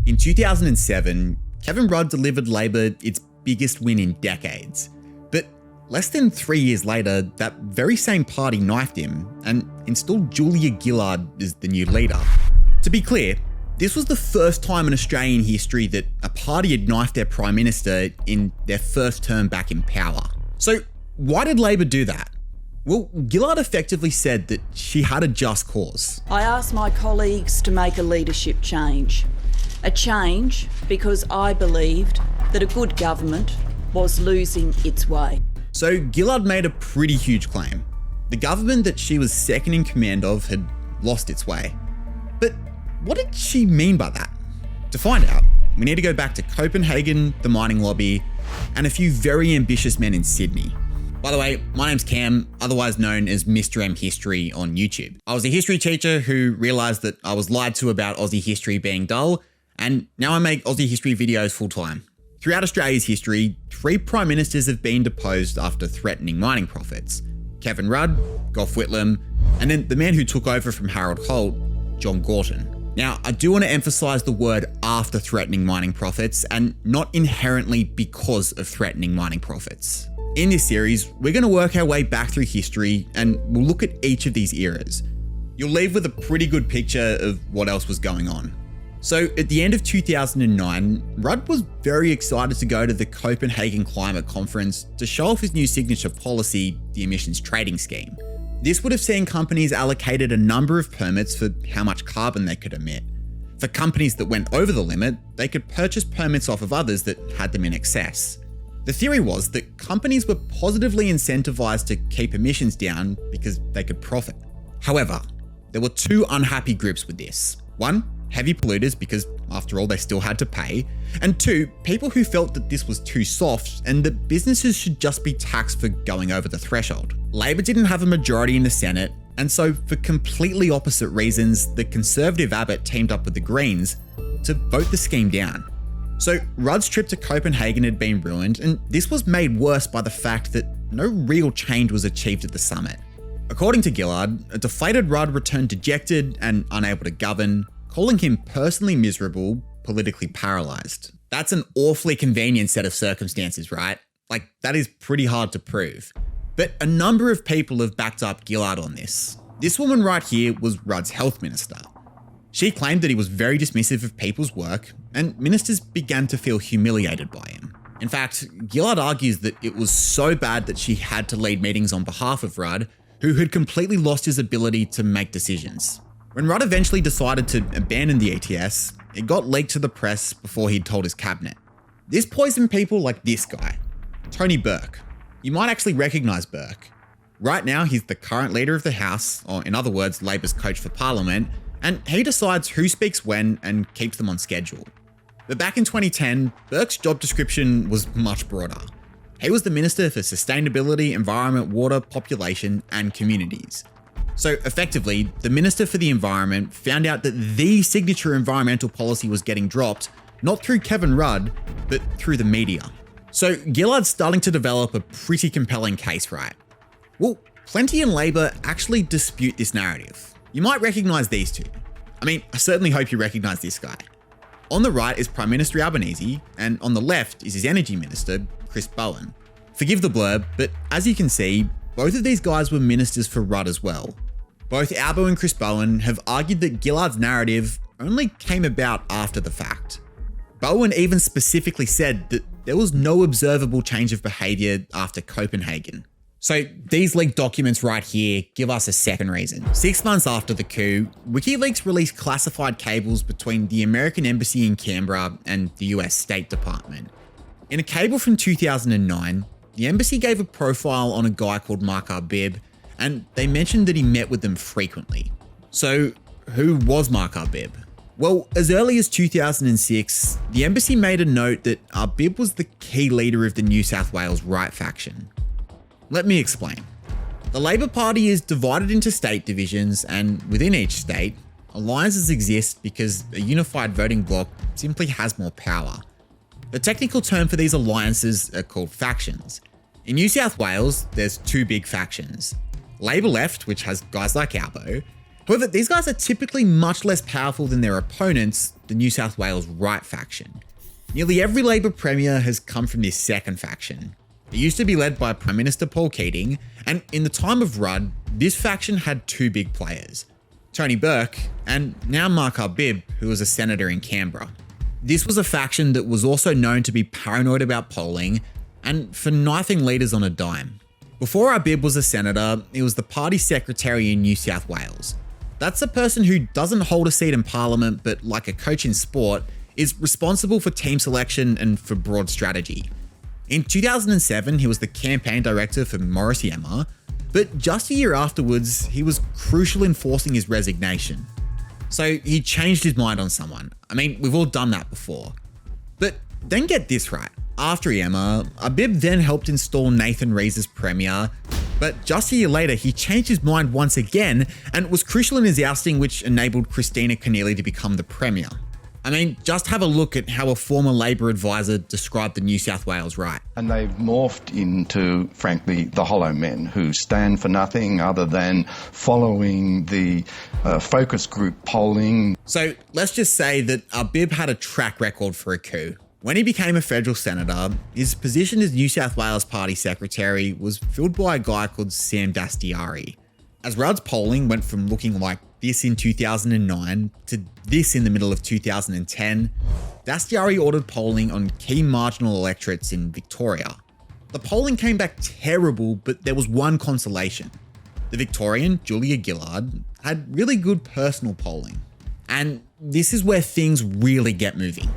In 2007, Kevin Rudd delivered Labor its biggest win in decades. But less than 3 years later, that very same party knifed him and installed Rudd-Gillard as the new leader. To be clear, this was the first time in Australian history that a party had knifed their Prime Minister in their first term back in power. So why did Labor do that? Well, Gillard effectively said that she had a just cause. I asked my colleagues to make a leadership change. A change because I believed that a good government was losing its way. So Gillard made a pretty huge claim. The government that she was second in command of had lost its way. But what did she mean by that? To find out, we need to go back to Copenhagen, the mining lobby, and a few very ambitious men in Sydney. By the way, my name's Cam, otherwise known as Mr. M History on YouTube. I was a history teacher who realised that I was lied to about Aussie history being dull, and now I make Aussie history videos full time. Throughout Australia's history, 3 prime ministers have been deposed after threatening mining profits. Kevin Rudd, Gough Whitlam, and then the man who took over from Harold Holt, John Gorton. Now, I do want to emphasise the word after threatening mining profits and not inherently because of threatening mining profits. In this series, we're going to work our way back through history and we'll look at each of these eras. You'll leave with a pretty good picture of what else was going on. So at the end of 2009, Rudd was very excited to go to the Copenhagen Climate Conference to show off his new signature policy, the emissions trading scheme. This would have seen companies allocated a number of permits for how much carbon they could emit. For companies that went over the limit, they could purchase permits off of others that had them in excess. The theory was that companies were positively incentivized to keep emissions down because they could profit. However, there were 2 unhappy groups with this. 1, heavy polluters because after all they still had to pay, and 2, people who felt that this was too soft and that businesses should just be taxed for going over the threshold. Labor didn't have a majority in the Senate, and so for completely opposite reasons, the Conservative Abbott teamed up with the Greens to vote the scheme down. So Rudd's trip to Copenhagen had been ruined, and this was made worse by the fact that no real change was achieved at the summit. According to Gillard, a deflated Rudd returned dejected and unable to govern, calling him personally miserable, politically paralysed. That's an awfully convenient set of circumstances, right? Like, that is pretty hard to prove. But a number of people have backed up Gillard on this. This woman right here was Rudd's health minister. She claimed that he was very dismissive of people's work, and ministers began to feel humiliated by him. In fact, Gillard argues that it was so bad that she had to lead meetings on behalf of Rudd, who had completely lost his ability to make decisions. When Rudd eventually decided to abandon the ETS, it got leaked to the press before he'd told his cabinet. This poisoned people like this guy, Tony Burke. You might actually recognise Burke. Right now, he's the current leader of the House, or in other words, Labor's coach for Parliament, and he decides who speaks when and keeps them on schedule. But back in 2010, Burke's job description was much broader. He was the Minister for Sustainability, Environment, Water, Population and Communities. So effectively, the Minister for the Environment found out that the signature environmental policy was getting dropped, not through Kevin Rudd, but through the media. So Gillard's starting to develop a pretty compelling case, right? Well, plenty in Labor actually dispute this narrative. You might recognise these 2. I mean, I certainly hope you recognise this guy. On the right is Prime Minister Albanese, and on the left is his Energy Minister, Chris Bowen. Forgive the blurb, but as you can see, both of these guys were ministers for Rudd as well. Both Albo and Chris Bowen have argued that Gillard's narrative only came about after the fact. Bowen even specifically said that there was no observable change of behaviour after Copenhagen. So these leaked documents right here give us a second reason. 6 months after the coup, WikiLeaks released classified cables between the American Embassy in Canberra and the US State Department. In a cable from 2009, the embassy gave a profile on a guy called Mark Arbib, and they mentioned that he met with them frequently. So who was Mark Arbib? Well, as early as 2006, the embassy made a note that Arbib was the key leader of the New South Wales right faction. Let me explain. The Labor Party is divided into state divisions, and within each state, alliances exist because a unified voting bloc simply has more power. The technical term for these alliances are called factions. In New South Wales, there's 2 big factions. Labor Left, which has guys like Albo, However, these guys are typically much less powerful than their opponents, the New South Wales Right faction. Nearly every Labor Premier has come from this second faction. It used to be led by Prime Minister Paul Keating, and in the time of Rudd, this faction had two big players, Tony Burke and now Mark Arbib, who was a senator in Canberra. This was a faction that was also known to be paranoid about polling and for knifing leaders on a dime. Before Arbib was a senator, he was the party secretary in New South Wales. That's a person who doesn't hold a seat in parliament, but like a coach in sport, is responsible for team selection and for broad strategy. In 2007, he was the campaign director for Morris Yemma, but just a year afterwards, he was crucial in forcing his resignation. So he changed his mind on someone. I mean, we've all done that before. But then get this right. After Yemma, Arbib then helped install Nathan Rees as Premier, but just a year later, he changed his mind once again and was crucial in his ousting, which enabled Christina Keneally to become the Premier. I mean, just have a look at how a former Labor advisor described the New South Wales Right. And they've morphed into, frankly, the hollow men who stand for nothing other than following the focus group polling. So let's just say that Arbib had a track record for a coup. When he became a federal senator, his position as New South Wales Party Secretary was filled by a guy called Sam Dastyari. As Rudd's polling went from looking like this in 2009 to this in the middle of 2010, Dastyari ordered polling on key marginal electorates in Victoria. The polling came back terrible, but there was one consolation. The Victorian, Julia Gillard, had really good personal polling. And this is where things really get moving.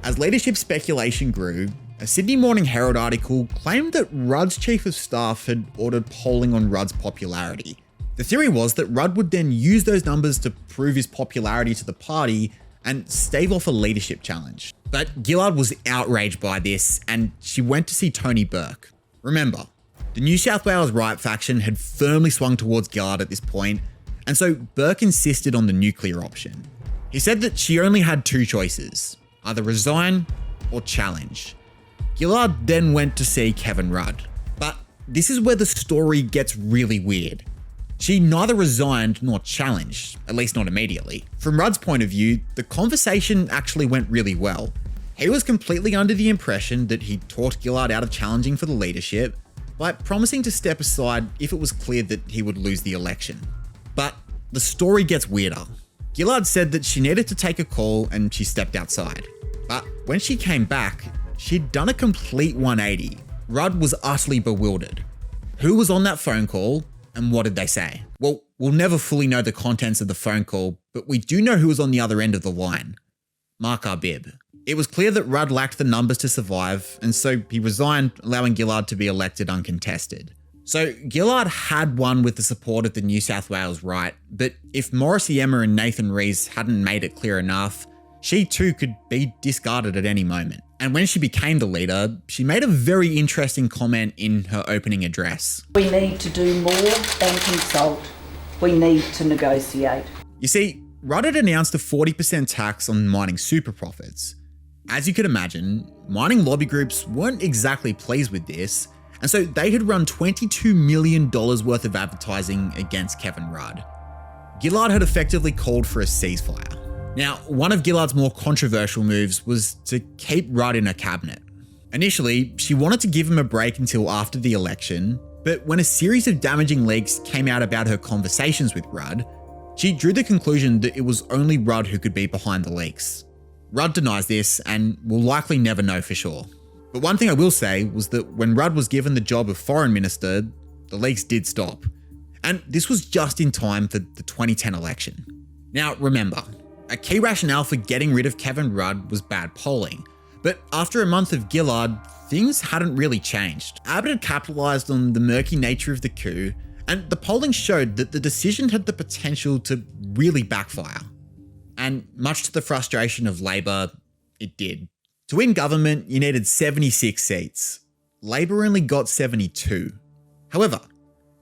As leadership speculation grew, a Sydney Morning Herald article claimed that Rudd's chief of staff had ordered polling on Rudd's popularity. The theory was that Rudd would then use those numbers to prove his popularity to the party and stave off a leadership challenge. But Gillard was outraged by this, and she went to see Tony Burke. Remember, the New South Wales Right faction had firmly swung towards Gillard at this point, and so Burke insisted on the nuclear option. He said that she only had two choices, either resign or challenge. Gillard then went to see Kevin Rudd. But this is where the story gets really weird. She neither resigned nor challenged, at least not immediately. From Rudd's point of view, the conversation actually went really well. He was completely under the impression that he'd talked Gillard out of challenging for the leadership by promising to step aside if it was clear that he would lose the election. But the story gets weirder. Gillard said that she needed to take a call and she stepped outside. But when she came back, she'd done a complete 180. Rudd was utterly bewildered. Who was on that phone call and what did they say? Well, we'll never fully know the contents of the phone call, but we do know who was on the other end of the line. Mark Arbib. It was clear that Rudd lacked the numbers to survive, and so he resigned, allowing Gillard to be elected uncontested. So Gillard had won with the support of the New South Wales Right, but if Morris Yemma and Nathan Rees hadn't made it clear enough, she too could be discarded at any moment. And when she became the leader, she made a very interesting comment in her opening address. We need to do more than consult. We need to negotiate. You see, Rudd had announced a 40% tax on mining super profits. As you could imagine, mining lobby groups weren't exactly pleased with this, and so they had run $22 million worth of advertising against Kevin Rudd. Gillard had effectively called for a ceasefire. Now, one of Gillard's more controversial moves was to keep Rudd in her cabinet. Initially, she wanted to give him a break until after the election, but when a series of damaging leaks came out about her conversations with Rudd, she drew the conclusion that it was only Rudd who could be behind the leaks. Rudd denies this and will likely never know for sure. But one thing I will say was that when Rudd was given the job of foreign minister, the leaks did stop. And this was just in time for the 2010 election. Now remember, a key rationale for getting rid of Kevin Rudd was bad polling. But after a month of Gillard, things hadn't really changed. Abbott had capitalised on the murky nature of the coup, and the polling showed that the decision had the potential to really backfire. And much to the frustration of Labor, it did. To win government, you needed 76 seats. Labor only got 72. However,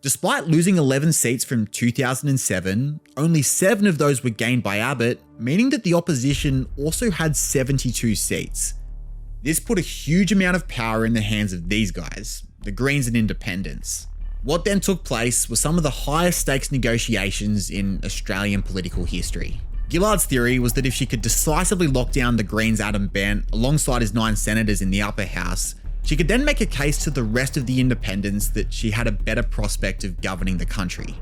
despite losing 11 seats from 2007, only 7 of those were gained by Abbott, meaning that the opposition also had 72 seats. This put a huge amount of power in the hands of these guys, the Greens and Independents. What then took place were some of the highest stakes negotiations in Australian political history. Gillard's theory was that if she could decisively lock down the Greens' Adam Bent alongside his 9 senators in the upper house, she could then make a case to the rest of the independents that she had a better prospect of governing the country.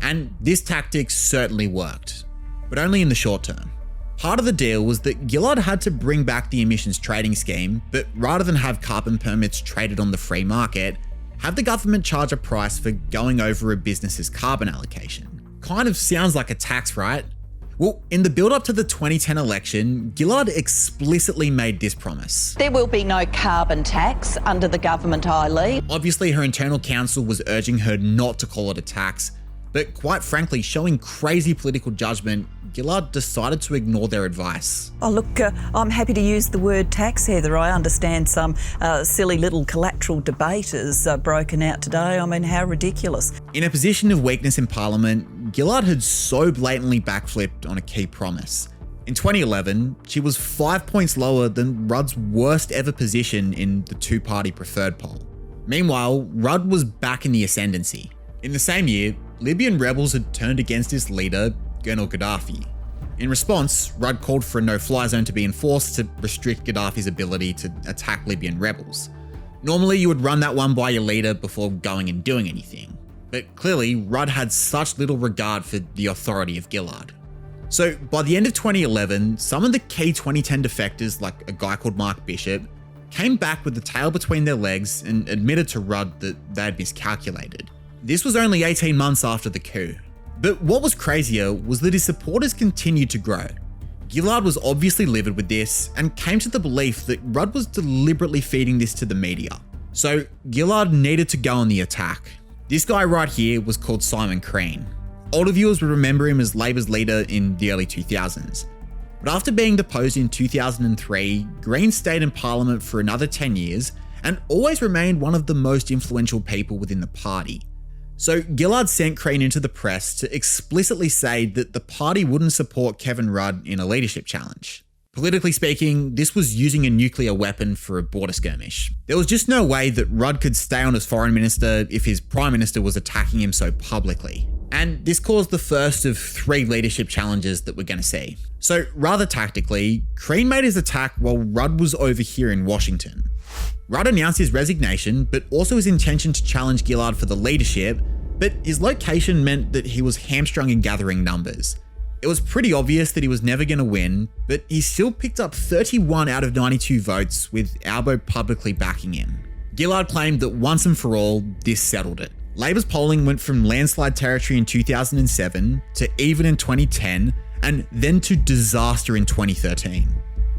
And this tactic certainly worked, but only in the short term. Part of the deal was that Gillard had to bring back the emissions trading scheme, but rather than have carbon permits traded on the free market, have the government charge a price for going over a business's carbon allocation. Kind of sounds like a tax, right? Well, in the build-up to the 2010 election, Gillard explicitly made this promise. There will be no carbon tax under the government I lead. Obviously, her internal counsel was urging her not to call it a tax, but quite frankly, showing crazy political judgment, Gillard decided to ignore their advice. Oh look, I'm happy to use the word tax, Heather. I understand some silly little collateral debate is broken out today. I mean, how ridiculous. In a position of weakness in Parliament, Gillard had so blatantly backflipped on a key promise. In 2011, she was 5 points lower than Rudd's worst ever position in the two-party preferred poll. Meanwhile, Rudd was back in the ascendancy. In the same year, Libyan rebels had turned against his leader, Colonel Gaddafi. In response, Rudd called for a no-fly zone to be enforced to restrict Gaddafi's ability to attack Libyan rebels. Normally, you would run that one by your leader before going and doing anything, but clearly, Rudd had such little regard for the authority of Gillard. So, by the end of 2011, some of the key 2010 defectors, like a guy called Mark Bishop, came back with the tail between their legs and admitted to Rudd that they had miscalculated. This was only 18 months after the coup. But what was crazier was that his supporters continued to grow. Gillard was obviously livid with this and came to the belief that Rudd was deliberately feeding this to the media. So Gillard needed to go on the attack. This guy right here was called Simon Crean. Older viewers would remember him as Labor's leader in the early 2000s. But after being deposed in 2003, Green stayed in Parliament for another 10 years and always remained one of the most influential people within the party. So Gillard sent Crean into the press to explicitly say that the party wouldn't support Kevin Rudd in a leadership challenge. Politically speaking, this was using a nuclear weapon for a border skirmish. There was just no way that Rudd could stay on as foreign minister if his prime minister was attacking him so publicly. And this caused the first of 3 leadership challenges that we're going to see. So rather tactically, Crean made his attack while Rudd was over here in Washington. Rudd announced his resignation, but also his intention to challenge Gillard for the leadership, but his location meant that he was hamstrung in gathering numbers. It was pretty obvious that he was never going to win, but he still picked up 31 out of 92 votes, with Albo publicly backing him. Gillard claimed that once and for all, this settled it. Labor's polling went from landslide territory in 2007 to even in 2010, and then to disaster in 2013.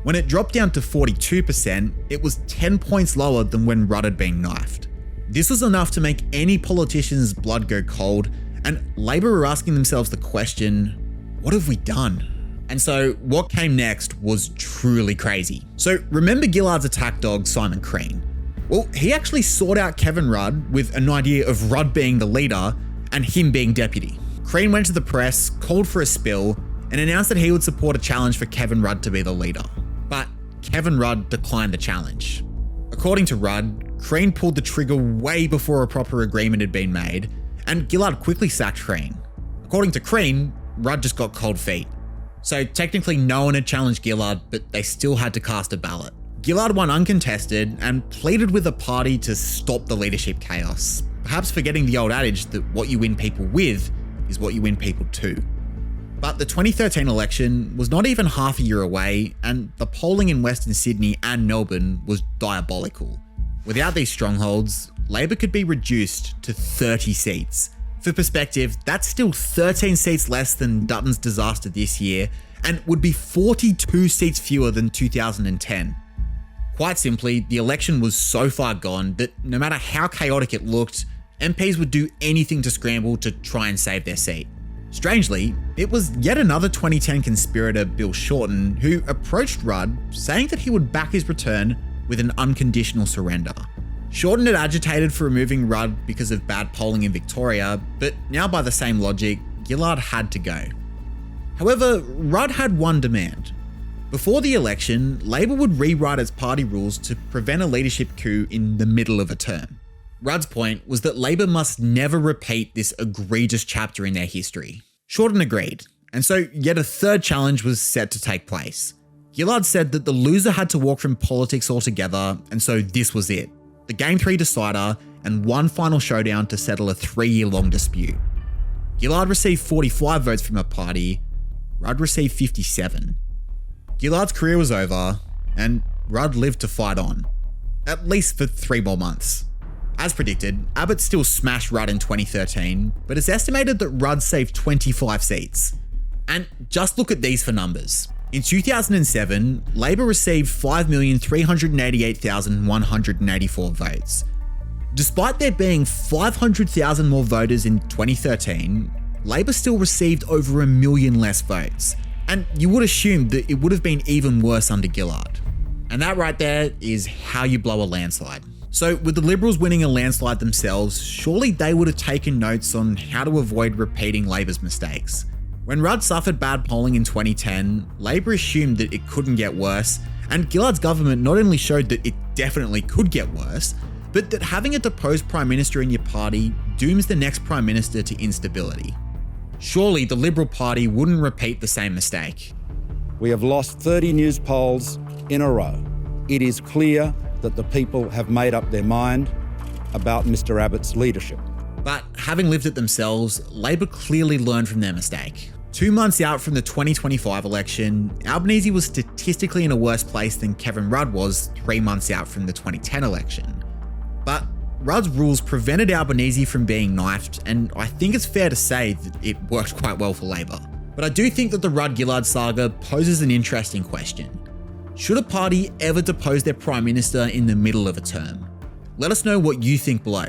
When it dropped down to 42%, it was 10 points lower than when Rudd had been knifed. This was enough to make any politician's blood go cold, and Labor were asking themselves the question, what have we done? And so what came next was truly crazy. So remember Gillard's attack dog, Simon Crean? Well, he actually sought out Kevin Rudd with an idea of Rudd being the leader and him being deputy. Crean went to the press, called for a spill, and announced that he would support a challenge for Kevin Rudd to be the leader. But Kevin Rudd declined the challenge. According to Rudd, Crean pulled the trigger way before a proper agreement had been made, and Gillard quickly sacked Crean. According to Crean, Rudd just got cold feet. So technically no one had challenged Gillard, but they still had to cast a ballot. Gillard won uncontested and pleaded with the party to stop the leadership chaos, perhaps forgetting the old adage that what you win people with is what you win people to. But the 2013 election was not even half a year away, and the polling in Western Sydney and Melbourne was diabolical. Without these strongholds, Labor could be reduced to 30 seats. For perspective, that's still 13 seats less than Dutton's disaster this year, and would be 42 seats fewer than 2010. Quite simply, the election was so far gone that no matter how chaotic it looked, MPs would do anything to scramble to try and save their seat. Strangely, it was yet another 2010 conspirator, Bill Shorten, who approached Rudd saying that he would back his return with an unconditional surrender. Shorten had agitated for removing Rudd because of bad polling in Victoria, but now by the same logic, Gillard had to go. However, Rudd had one demand. Before the election, Labor would rewrite its party rules to prevent a leadership coup in the middle of a term. Rudd's point was that Labor must never repeat this egregious chapter in their history. Shorten agreed, and so yet a third challenge was set to take place. Gillard said that the loser had to walk from politics altogether, and so this was it. The Game 3 decider and one final showdown to settle a 3-year-long dispute. Gillard received 45 votes from a party, Rudd received 57. Gillard's career was over, and Rudd lived to fight on, at least for 3 more months. As predicted, Abbott still smashed Rudd in 2013, but it's estimated that Rudd saved 25 seats. And just look at these for numbers. In 2007, Labor received 5,388,184 votes. Despite there being 500,000 more voters in 2013, Labor still received over 1 million less votes. And you would assume that it would have been even worse under Gillard. And that right there is how you blow a landslide. So with the Liberals winning a landslide themselves, surely they would have taken notes on how to avoid repeating Labor's mistakes. When Rudd suffered bad polling in 2010, Labor assumed that it couldn't get worse, and Gillard's government not only showed that it definitely could get worse, but that having a deposed Prime Minister in your party dooms the next Prime Minister to instability. Surely the Liberal Party wouldn't repeat the same mistake. We have lost 30 news polls in a row. It is clear that the people have made up their mind about Mr. Abbott's leadership. But having lived it themselves, Labor clearly learned from their mistake. 2 months out from the 2025 election, Albanese was statistically in a worse place than Kevin Rudd was 3 months out from the 2010 election. But Rudd's rules prevented Albanese from being knifed, and I think it's fair to say that it worked quite well for Labor. But I do think that the Rudd-Gillard saga poses an interesting question. Should a party ever depose their Prime Minister in the middle of a term? Let us know what you think below.